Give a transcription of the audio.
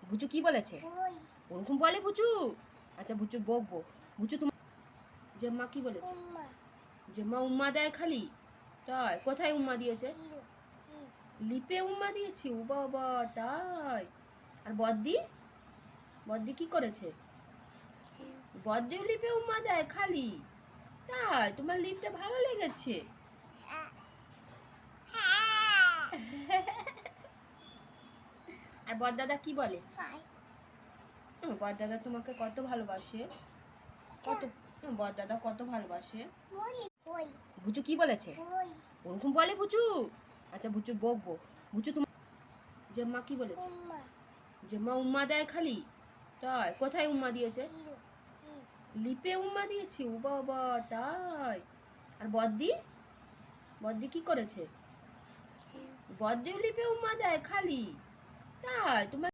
বুচু কি বলেছে? ওরকম বলে বুচু? আচ্ছা বুচু বকবো। বুচু তোমার জেম্মা কি বলেছে? জেম্মা উম্মা দেয় খালি? তাই কোথায় উম্মা দিয়েছে? লিপে উম্মা দিয়েছি? ও বাবা, তাই? আর বদ্দি? বদ্দি কি করেছে? বদ্দিও লিপে উম্মা দেয় খালি? তাই তোমার লিপটা ভালো লেগেছে? আর বড়দাদা কি বলে? বড়দাদা তোমাকে কত ভালোবাসে, কত বড়দাদা কত ভালোবাসে। বুচু কি বলেছে? ওরকম বলে বুচু? আচ্ছা বুচু বকবো। বুচু তোমার জেম্মা কি বলেছে? জেম্মা উম্মা দেয় খালি? তাই কোথায় উম্মা দিয়েছে? লিপে উম্মা দিয়েছি? ও বাবা, তাই? আর বদ্দি? বদ্দি কি করেছে? বদ্দিও লিপে উম্মা দেয় খালি? তাই তোমার